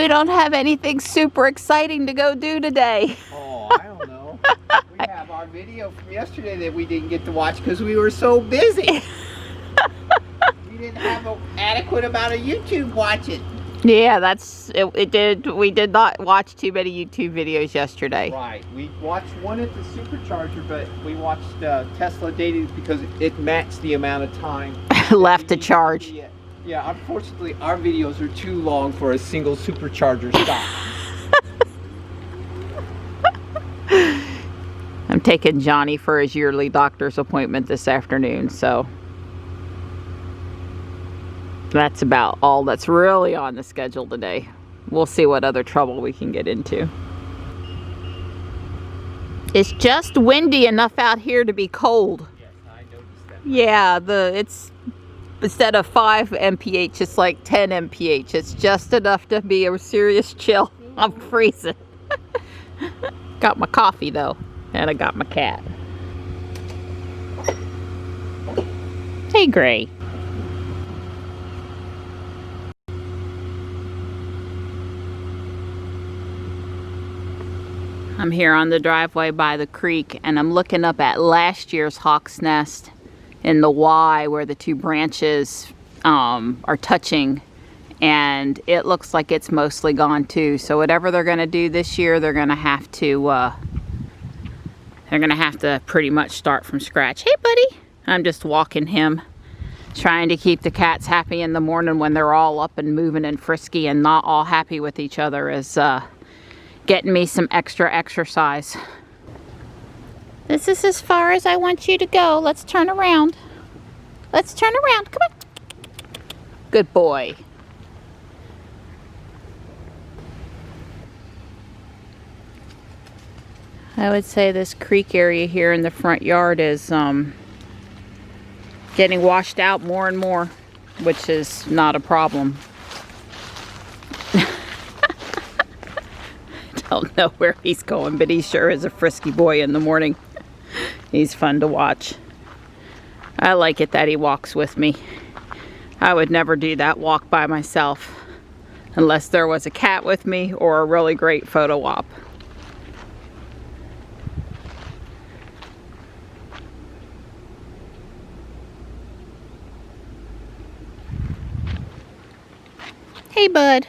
don't have anything super exciting to go do today. Oh, I don't know. We have our video from yesterday that we didn't get to watch because we were so busy. We didn't have an adequate amount of YouTube watching. Yeah, that's it. We did not watch too many YouTube videos yesterday. Right. We watched one at the supercharger, but we watched Tesla dating because it matched the amount of time left to charge. Yeah, unfortunately, our videos are too long for a single supercharger stop. I'm taking Johnny for his yearly doctor's appointment this afternoon, so that's about all that's really on the schedule today. We'll see what other trouble we can get into. It's just windy enough out here to be cold. Yes, I noticed that. Yeah, it's instead of 5 mph, it's like 10 mph. It's just enough to be a serious chill. I'm freezing. Got my coffee though, and I got my cat. Hey, Gray. I'm here on the driveway by the creek, and I'm looking up at last year's hawk's nest in the Y where the two branches are touching, and it looks like it's mostly gone too. So whatever they're gonna do this year, they're gonna have to pretty much start from scratch. Hey, buddy. I'm just walking him, trying to keep the cats happy in the morning when they're all up and moving and frisky and not all happy with each other, is getting me some extra exercise. This is as far as I want you to go. Let's turn around. Let's turn around. Come on. Good boy. I would say this creek area here in the front yard is getting washed out more and more, which is not a problem. Don't know where he's going, but he sure is a frisky boy in the morning. He's fun to watch. I like it that he walks with me. I would never do that walk by myself unless there was a cat with me or a really great photo op. Hey, bud.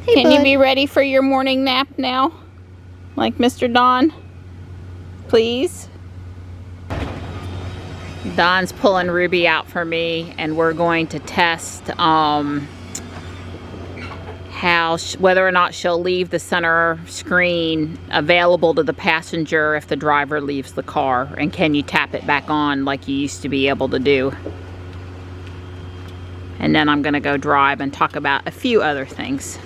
Hey, Can you be ready for your morning nap now? Like Mr. Don? Please? Don's pulling Ruby out for me, and we're going to test whether or not she'll leave the center screen available to the passenger if the driver leaves the car, and can you tap it back on like you used to be able to do. And then I'm going to go drive and talk about a few other things.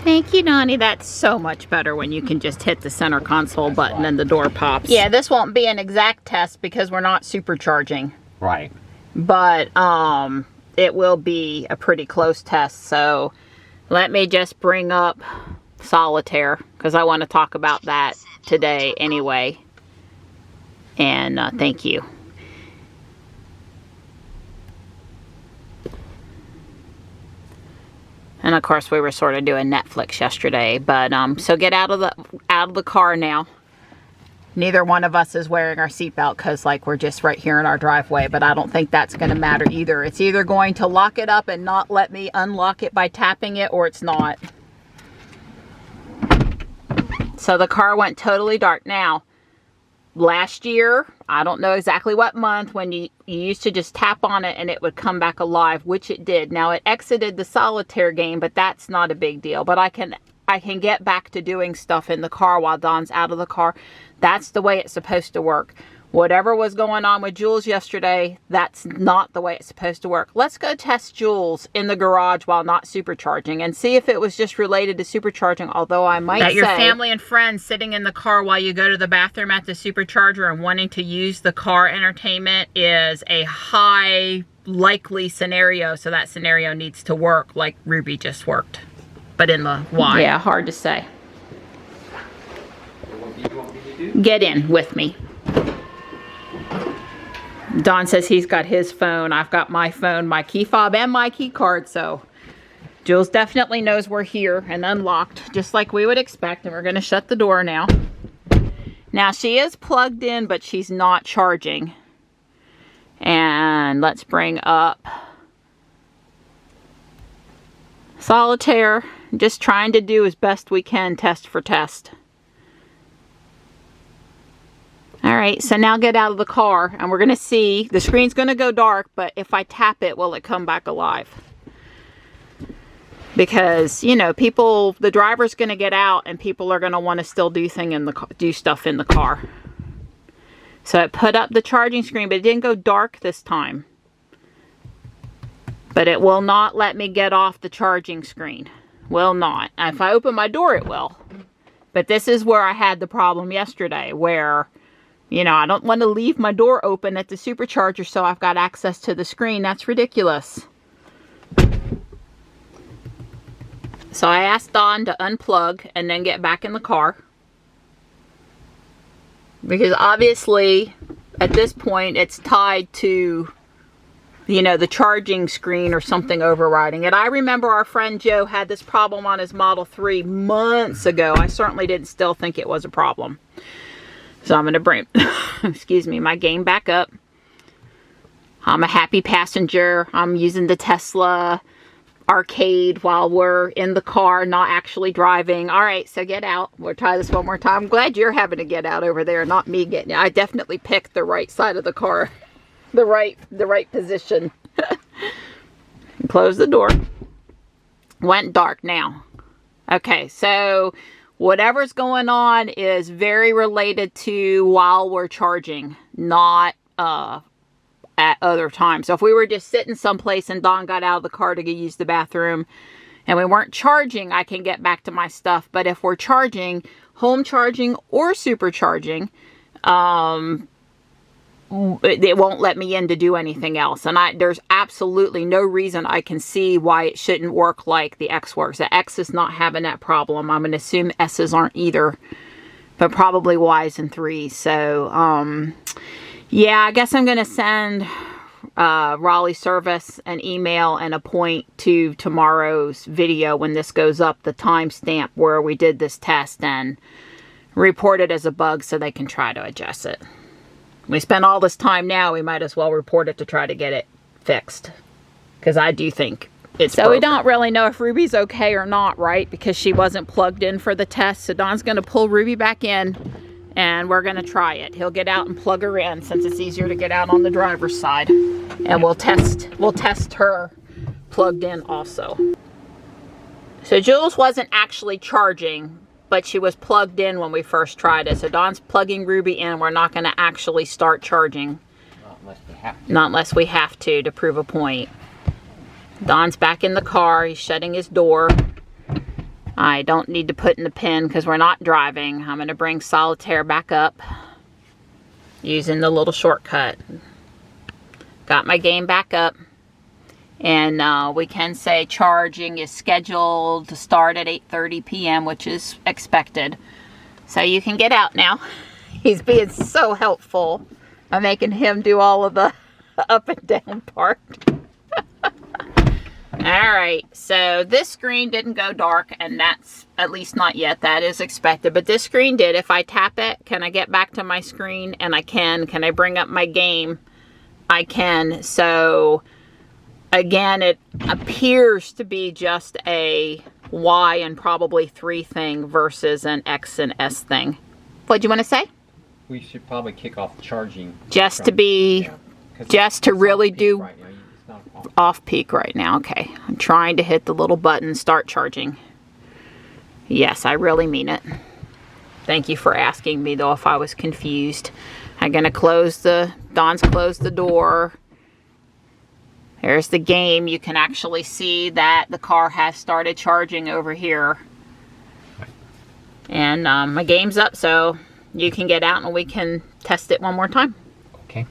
Thank you, Donnie. That's so much better when you can just hit the center console button and the door pops. Yeah, this won't be an exact test because we're not supercharging. Right. But it will be a pretty close test. So let me just bring up solitaire because I want to talk about that today anyway. And thank you. And of course we were sort of doing Netflix yesterday, but so get out of the car now. Neither one of us is wearing our seatbelt because like we're just right here in our driveway, but I don't think that's going to matter either. It's either going to lock it up and not let me unlock it by tapping it, or it's not. So the car went totally dark. Now, last year, I don't know exactly what month, when you used to just tap on it and it would come back alive, which it did. Now it exited the solitaire game, but that's not a big deal. But I can get back to doing stuff in the car while Don's out of the car. That's the way it's supposed to work. Whatever was going on with Jules yesterday, that's not the way it's supposed to work. Let's go test Jules in the garage while not supercharging and see if it was just related to supercharging, although I might say that your family and friends sitting in the car while you go to the bathroom at the supercharger and wanting to use the car entertainment is a high likely scenario, so that scenario needs to work like Ruby just worked. But in the Y. Yeah, hard to say. What do you want me to do? Get in with me. Don says he's got his phone. I've got my phone, my key fob, and my key card. So Jules definitely knows we're here and unlocked, just like we would expect. And we're going to shut the door now. Now, she is plugged in, but she's not charging. And let's bring up Solitaire. Just trying to do as best we can, test for test. Alright, so now get out of the car, and we're going to see, the screen's going to go dark, but if I tap it, will it come back alive? Because, you know, people, the driver's going to get out, and people are going to want to still do stuff in the car. So it put up the charging screen, but it didn't go dark this time. But it will not let me get off the charging screen. Will not. If I open my door, it will. But this is where I had the problem yesterday, where, you know, I don't want to leave my door open at the supercharger so I've got access to the screen. That's ridiculous. So I asked Dawn to unplug and then get back in the car. Because obviously, at this point, it's tied to, you know, the charging screen or something overriding it. I remember our friend Joe had this problem on his Model 3 months ago. I certainly didn't still think it was a problem. So I'm going to bring, excuse me, my game back up. I'm a happy passenger. I'm using the Tesla arcade while we're in the car, not actually driving. All right, so get out. We'll try this one more time. I'm glad you're having to get out over there, not me getting out. I definitely picked the right side of the car, the right position. Close the door. Went dark now. Okay, so whatever's going on is very related to while we're charging, not at other times. So if we were just sitting someplace and Dawn got out of the car to go use the bathroom and we weren't charging, I can get back to my stuff. But if we're charging, home charging or supercharging, it won't let me in to do anything else. And there's absolutely no reason I can see why it shouldn't work like the X works. The X is not having that problem. I'm going to assume S's aren't either, but probably Y's and 3's. So, yeah, I guess I'm going to send Raleigh Service an email and a point to tomorrow's video when this goes up, the timestamp where we did this test, and report it as a bug so they can try to adjust it. We spent all this time now, we might as well report it to try to get it fixed. Because I do think it's broken. We don't really know if Ruby's okay or not, right? Because she wasn't plugged in for the test. So Dawn's going to pull Ruby back in and we're going to try it. He'll get out and plug her in since it's easier to get out on the driver's side. And we'll test her plugged in also. So Jules wasn't actually charging, but she was plugged in when we first tried it. So Dawn's plugging Ruby in. We're not going to actually start charging. Not unless we have to. Not unless we have to prove a point. Dawn's back in the car. He's shutting his door. I don't need to put in the pin because we're not driving. I'm going to bring Solitaire back up using the little shortcut. Got my game back up. And we can say charging is scheduled to start at 8:30 p.m., which is expected. So you can get out now. He's being so helpful. I'm making him do all of the up and down part. Alright, so this screen didn't go dark, and that's, at least not yet, that is expected. But this screen did. If I tap it, can I get back to my screen? And I can. Can I bring up my game? I can. So again, it appears to be just a Y and probably 3 thing versus an X and S thing. What do you want to say? We should probably kick off charging. Just to be, Yeah, just to really do right now. It's not off peak right now. Okay, I'm trying to hit the little button, start charging. Yes, I really mean it. Thank you for asking me though if I was confused. I'm gonna Dawn's closed the door. There's the game. You can actually see that the car has started charging over here. And my game's up, so you can get out and we can test it one more time. Okay.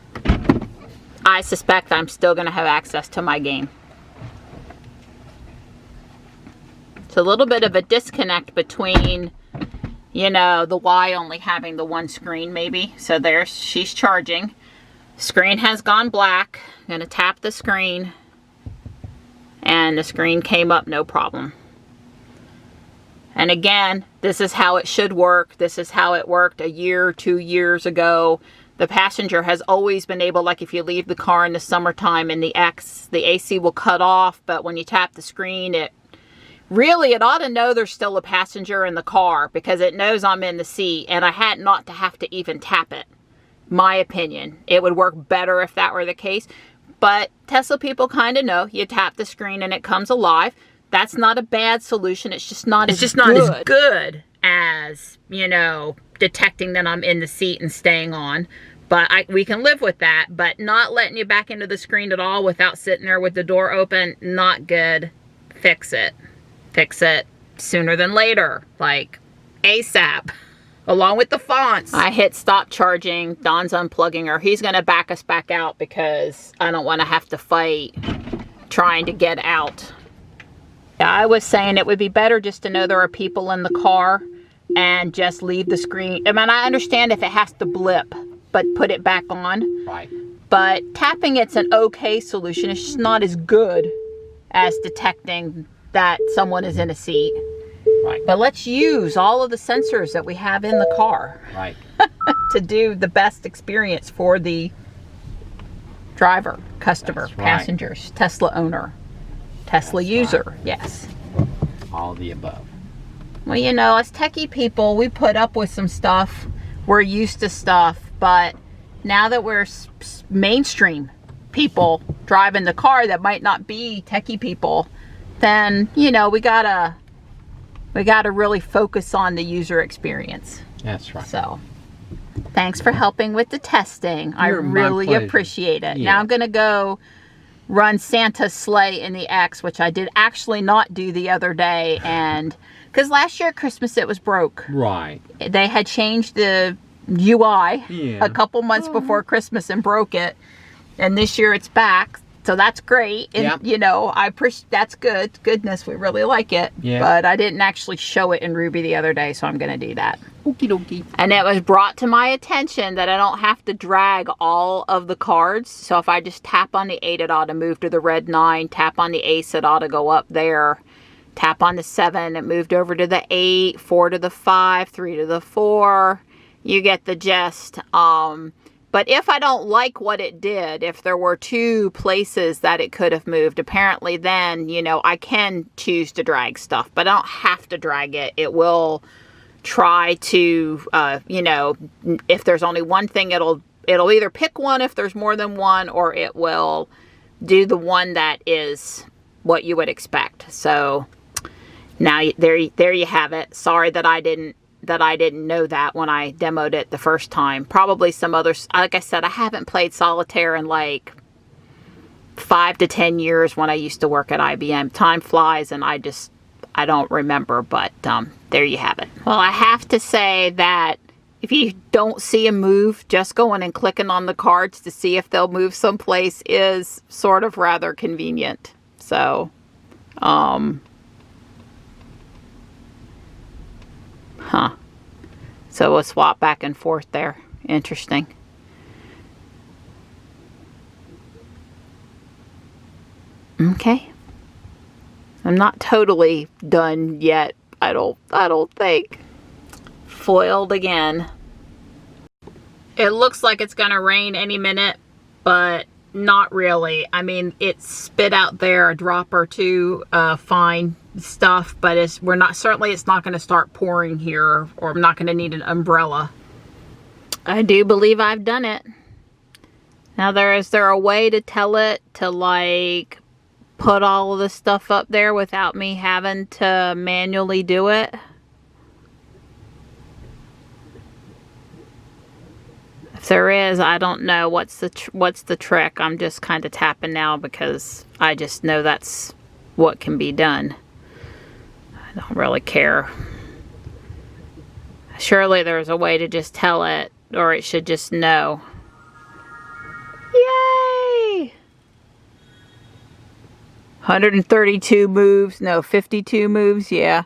I suspect I'm still going to have access to my game. It's a little bit of a disconnect between, you know, the Y only having the one screen maybe. So she's charging. Screen has gone black. I'm going to tap the screen, and the screen came up no problem. And again, this is how it should work. This is how it worked a year, 2 years ago. The passenger has always been able, like if you leave the car in the summertime in the X, the AC will cut off, but when you tap the screen, it ought to know there's still a passenger in the car because it knows I'm in the seat, and I had not to have to even tap it. My opinion. It would work better if that were the case. But Tesla people kind of know you tap the screen and it comes alive. That's not a bad solution. It's just not as good as, you know, detecting that I'm in the seat and staying on. But we can live with that. But not letting you back into the screen at all without sitting there with the door open, not good. Fix it. Fix it sooner than later. Like ASAP. Along with the fonts. I hit stop charging. Don's unplugging her. He's going to back us back out because I don't want to have to fight trying to get out. Yeah, I was saying it would be better just to know there are people in the car and just leave the screen. I mean, I understand if it has to blip, but put it back on. Right. But tapping it's an okay solution. It's just not as good as detecting that someone is in a seat. Right. But let's use all of the sensors that we have in the car. Right. To do the best experience for the driver, customer, That's right. passengers, Tesla owner, Tesla That's user. right. Yes. All of the above. Well, you know, as techie people, we put up with some stuff. We're used to stuff. But now that we're mainstream people driving the car that might not be techie people, then, you know, we gotta really focus on the user experience. That's right. So, thanks for helping with the testing. I really appreciate it. Yeah. Now I'm going to go run Santa's sleigh in the X, which I did actually not do the other day. And because last year at Christmas it was broke. Right. They had changed the UI Yeah. a couple months before Christmas and broke it. And this year it's back. So that's great. And, Yep. you know, I appreciate that's good. Goodness, we really like it. Yeah. But I didn't actually show it in Ruby the other day, so I'm going to do that. Okie dokie. And it was brought to my attention that I don't have to drag all of the cards. So if I just tap on the 8, it ought to move to the red 9. Tap on the ace, it ought to go up there. Tap on the 7, it moved over to the 8, 4 to the 5, 3 to the 4. You get the gist. But if I don't like what it did, if there were 2 places that it could have moved, apparently then, you know, I can choose to drag stuff, but I don't have to drag it. It will try to, you know, if there's only one thing, it'll either pick one if there's more than one, or it will do the one that is what you would expect. So now there you have it. Sorry that I didn't know that when I demoed it the first time. Probably some others, like I said, I haven't played solitaire in like 5 to 10 years when I used to work at IBM. Time flies and I don't remember, but there you have it. Well, I have to say that if you don't see a move, just going and clicking on the cards to see if they'll move someplace is sort of rather convenient. So, So we'll swap back and forth there. Interesting. Okay. I'm not totally done yet. I don't think. Foiled again. It looks like it's gonna rain any minute, but not really. I mean, it spit out there a drop or two, fine stuff, but it's not going to start pouring here, or I'm not going to need an umbrella. I do believe I've done it. Now, is there a way to tell it to like put all of the stuff up there without me having to manually do it? If there is, I don't know what's the trick. I'm just kind of tapping now because I just know that's what can be done. I don't really care. Surely there's a way to just tell it, or it should just know. Yay! 132 moves, no, 52 moves, yeah.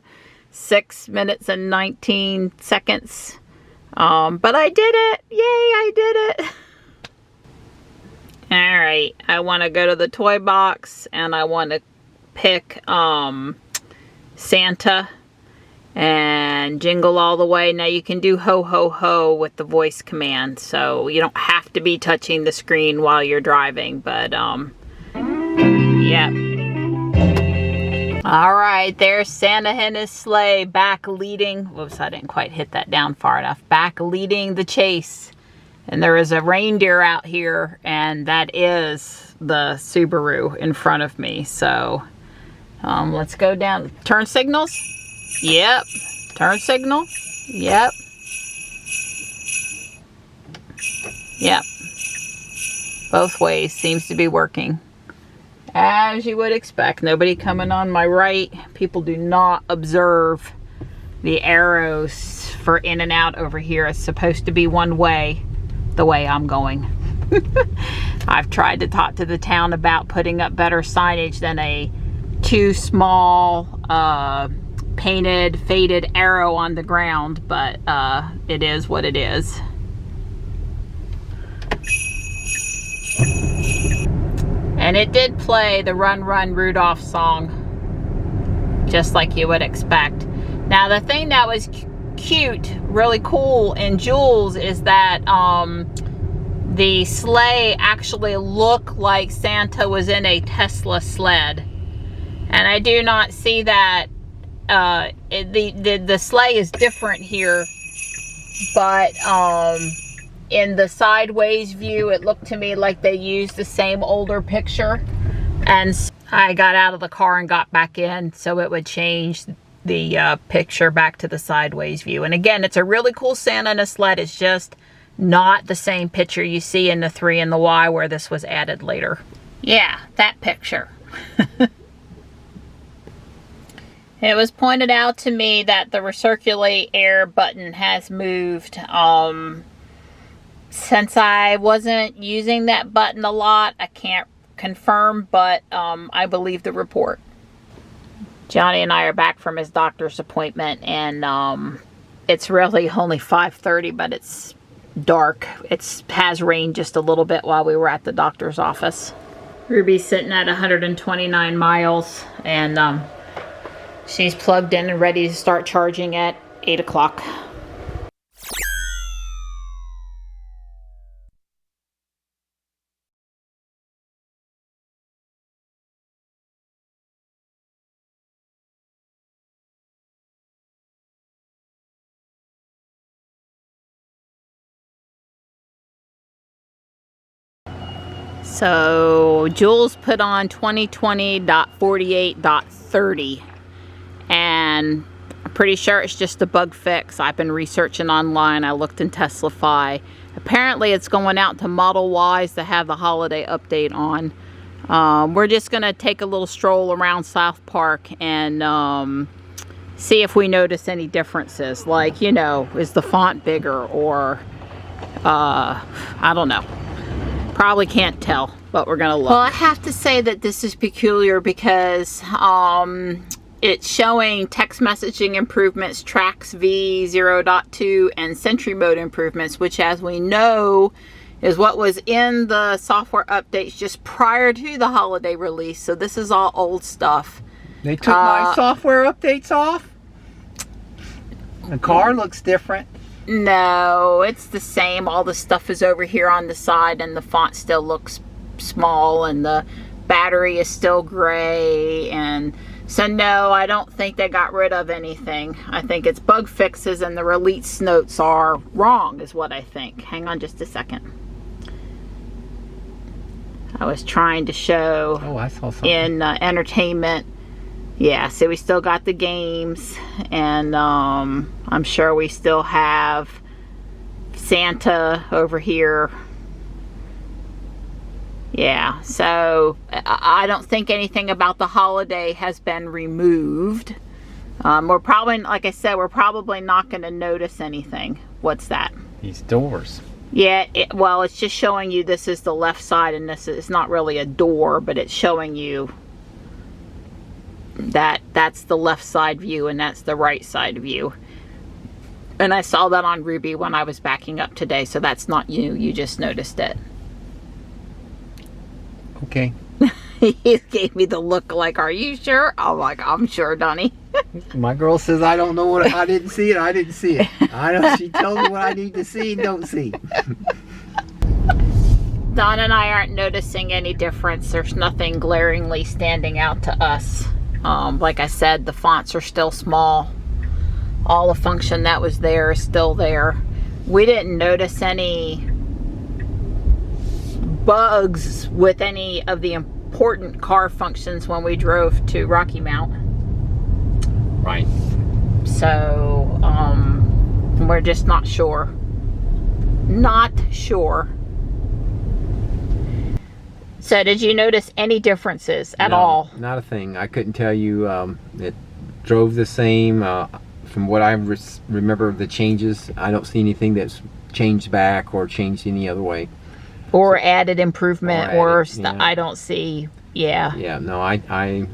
6 minutes and 19 seconds. But I did it! Yay, I did it! Alright, I want to go to the toy box and I want to pick Santa and Jingle All the Way. Now you can do ho ho ho with the voice command, so you don't have to be touching the screen while you're driving, but yep. Alright, there's Santa and his sleigh back leading, whoops, I didn't quite hit that down far enough, back leading the chase. And there is a reindeer out here, and that is the Subaru in front of me. So let's go down. Turn signals? Yep. Turn signal? Yep. Yep. Both ways seems to be working. As you would expect. Nobody coming on my right. People do not observe the arrows for in and out over here. It's supposed to be one way. The way I'm going. I've tried to talk to the town about putting up better signage than a too small painted faded arrow on the ground, but it is what it is. And it did play the Run Run Rudolph song just like you would expect. Now the thing that was cute, really cool in Jules is that the sleigh actually looked like Santa was in a Tesla sled, and I do not see that. The sleigh is different here, but in the sideways view it looked to me like they used the same older picture, and I got out of the car and got back in so it would change the picture back to the sideways view. And again, it's a really cool Santa in a sled. It's just not the same picture you see in the 3 and the Y where this was added later. Yeah, that picture. It was pointed out to me that the recirculate air button has moved. Since I wasn't using that button a lot, I can't confirm, but I believe the report. Johnny and I are back from his doctor's appointment, and it's really only 5:30, but it's dark. It has rained just a little bit while we were at the doctor's office. Ruby's sitting at 129 miles, and she's plugged in and ready to start charging at 8 o'clock. So Jules put on 2020.48.30, and I'm pretty sure it's just a bug fix. I've been researching online. I looked in Teslafy. Apparently it's going out to Model Ys that have the holiday update on. We're just going to take a little stroll around South Park and see if we notice any differences. Like, you know, is the font bigger, or I don't know. Probably can't tell, but we're gonna look. Well, I have to say that this is peculiar because it's showing text messaging improvements, Trax V 0.2, and Sentry Mode improvements, which, as we know, is what was in the software updates just prior to the holiday release. So this is all old stuff. They took my software updates off? The car looks different. No, it's the same. All the stuff is over here on the side, and the font still looks small, and the battery is still gray. And so no, I don't think they got rid of anything. I think it's bug fixes, and the release notes are wrong is what I think. Hang on just a second. I was trying to show I saw something in entertainment. Yeah, so we still got the games, and I'm sure we still have Santa over here. Yeah, so I don't think anything about the holiday has been removed. We're probably, like I said, we're probably not going to notice anything. What's that? These doors. Yeah, well, it's just showing you this is the left side, and this is not really a door, but it's showing you that's the left side view and that's the right side view. And I saw that on Ruby when I was backing up today, so that's not you. You just noticed it. Okay. He gave me the look like, are you sure? I'm like, I'm sure, Donnie. My girl says I don't know what I didn't see it. I didn't see it. I know she tells me what I need to see and don't see. Don and I aren't noticing any difference. There's nothing glaringly standing out to us. Like I said, the fonts are still small. All the function that was there is still there. We didn't notice any bugs with any of the important car functions when we drove to Rocky Mount. Right. So, we're just not sure. Not sure. So, did you notice any differences at all? Not a thing. I couldn't tell you. It drove the same. From what I remember of the changes, I don't see anything that's changed back or changed any other way. Or added improvement or yeah. I don't see. Yeah. Yeah, no,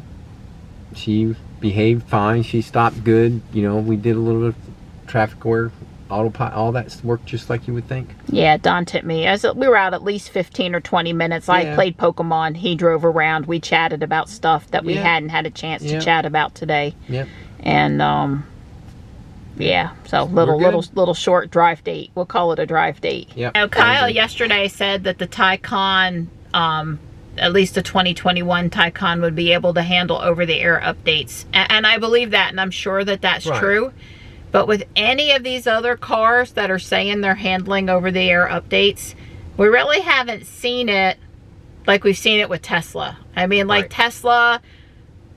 she behaved fine. She stopped good. You know, we did a little bit of traffic aware, autopilot, all that worked just like you would think. Yeah, Don tipped me. We were out at least 15 or 20 minutes. Yeah. I played Pokemon. He drove around. We chatted about stuff that we hadn't had a chance to chat about today. Yep. And yeah, so little short drive date. We'll call it a drive date. Yep. Now, Kyle yesterday said that the Taycan, at least the 2021 Taycan, would be able to handle over-the-air updates. And I believe that, and I'm sure that that's true. But with any of these other cars that are saying they're handling over-the-air updates, we really haven't seen it like we've seen it with Tesla. I mean, like Tesla,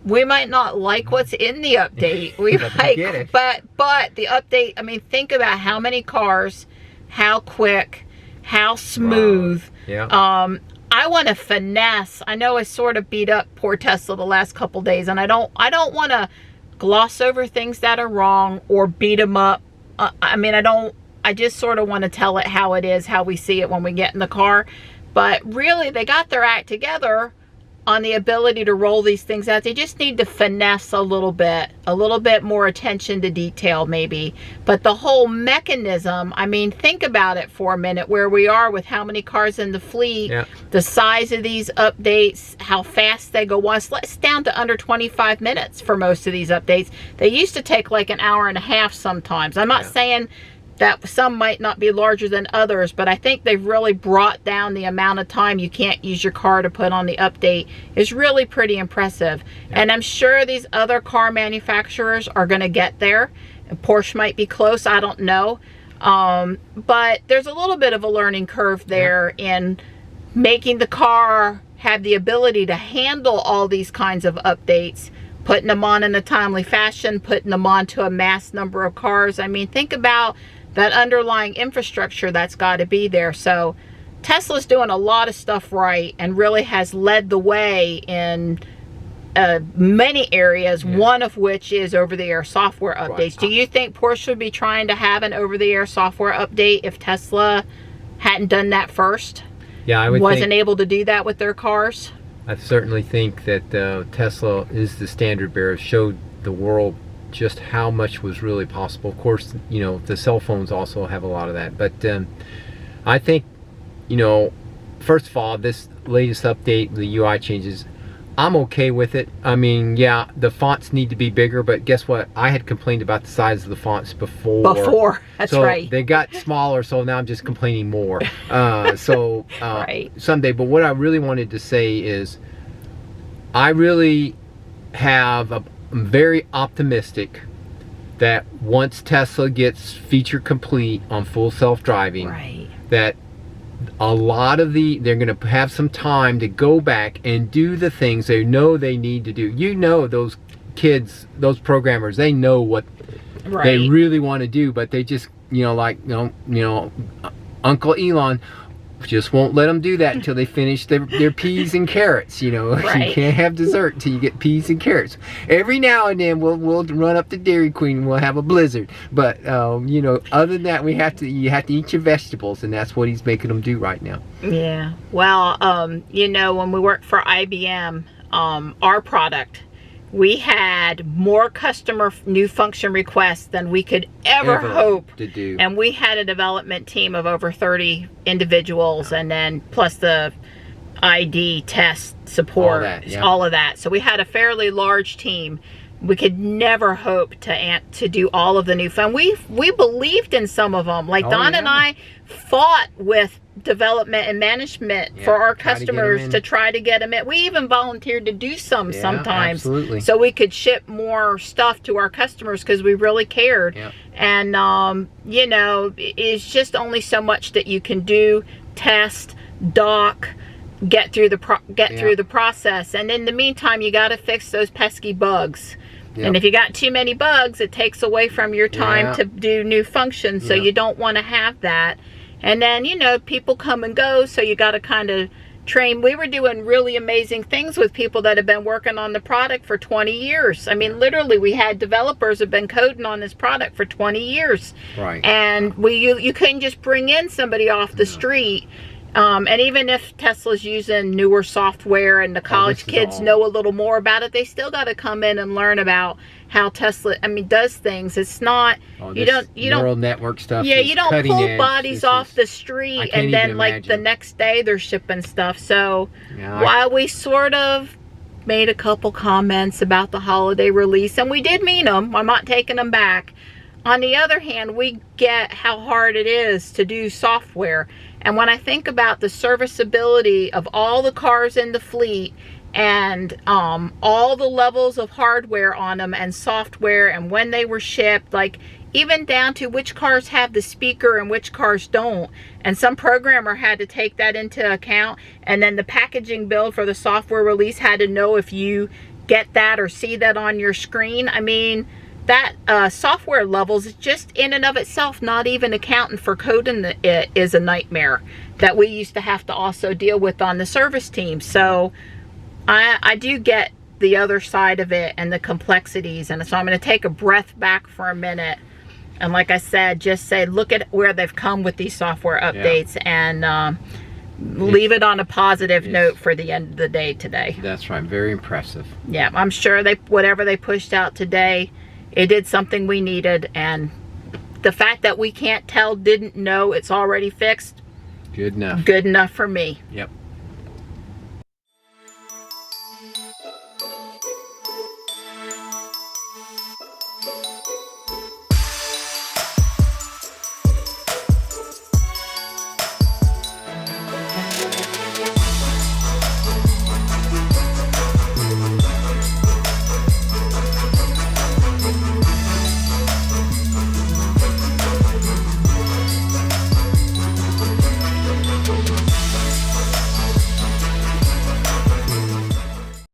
we might not like what's in the update. We might, but the update, I mean, think about how many cars, how quick, how smooth. Yeah. I want to finesse. I know I sort of beat up poor Tesla the last couple days, and I don't want to gloss over things that are wrong or beat them up. I mean, I just sort of want to tell it how it is, how we see it when we get in the car. But really, they got their act together on the ability to roll these things out. They just need to finesse a little bit more attention to detail maybe. But the whole mechanism, I mean, think about it for a minute, where we are with how many cars in the fleet, the size of these updates, how fast they go. Once it's down to under 25 minutes for most of these updates. They used to take like an hour and a half sometimes. I'm not saying that some might not be larger than others, but I think they've really brought down the amount of time you can't use your car to put on the update. Is really pretty impressive. And I'm sure these other car manufacturers are going to get there. Porsche might be close, I don't know. But there's a little bit of a learning curve there in making the car have the ability to handle all these kinds of updates, putting them on in a timely fashion, putting them on to a mass number of cars. I mean, think about that underlying infrastructure that's got to be there. So Tesla's doing a lot of stuff right and really has led the way in many areas, one of which is over-the-air software updates. Do you think Porsche would be trying to have an over-the-air software update if Tesla hadn't done that first? Yeah, I would wasn't able to do that with their cars? I certainly think that Tesla is the standard bearer, showed the world just how much was really possible. Of course, you know, the cell phones also have a lot of that. But I think, you know, first of all, this latest update, the UI changes, I'm okay with it. I mean, yeah, the fonts need to be bigger, but guess what? I had complained about the size of the fonts before. That's so right. They got smaller, so now I'm just complaining more. Someday. But what I really wanted to say is, I really I'm very optimistic that once Tesla gets feature complete on full self-driving, that a lot of they're going to have some time to go back and do the things they know they need to do. You know, those kids, those programmers, they know what they really want to do, but they just, you know, like, you know, Uncle Elon just won't let them do that until they finish their peas and carrots. You know, you can't have dessert until you get peas and carrots. Every now and then we'll run up to Dairy Queen and we'll have a blizzard. But you know, other than that, you have to eat your vegetables, and that's what he's making them do right now. Yeah. Well, you know, when we worked for IBM, our product, we had more customer new function requests than we could ever hope to do. And we had a development team of over 30 individuals, and then plus the ID, test, support, all of that. So we had a fairly large team. We could never hope to do all of the new fun. We believed in some of them. Like Don and I fought with development and management for our customers to try to get them in. We even volunteered to do some sometimes, so we could ship more stuff to our customers because we really cared. And you know, it's just only so much that you can do, test, dock, get through the process, and in the meantime you got to fix those pesky bugs. And if you got too many bugs, it takes away from your time to do new functions, so you don't want to have that. And then, you know, people come and go, so you got to kind of train. We were doing really amazing things with people that have been working on the product for 20 years. I mean, literally, we had developers have been coding on this product for 20 years. And you couldn't just bring in somebody off the street. And even if Tesla's using newer software and the college kids know a little more about it, they still got to come in and learn about how Tesla, does things. It's not, you don't neural network stuff. Yeah, you don't pull bodies off the street and then like the next day they're shipping stuff. So while we sort of made a couple comments about the holiday release, and we did mean them, I'm not taking them back. On the other hand, we get how hard it is to do software. And when I think about the serviceability of all the cars in the fleet and all the levels of hardware on them and software and when they were shipped, like even down to which cars have the speaker and which cars don't. And some programmer had to take that into account. And then the packaging build for the software release had to know if you get that or see that on your screen. I mean, that software levels just in and of itself, not even accounting for coding it, is a nightmare that we used to have to also deal with on the service team. So I do get the other side of it and the complexities. And so I'm going to take a breath back for a minute. And like I said, just say, look at where they've come with these software updates and leave it on a positive note for the end of the day today. That's right. Very impressive. Yeah, I'm sure whatever they pushed out today, it did something we needed, and the fact that we can't tell, didn't know it's already fixed, good enough. Good enough for me. Yep.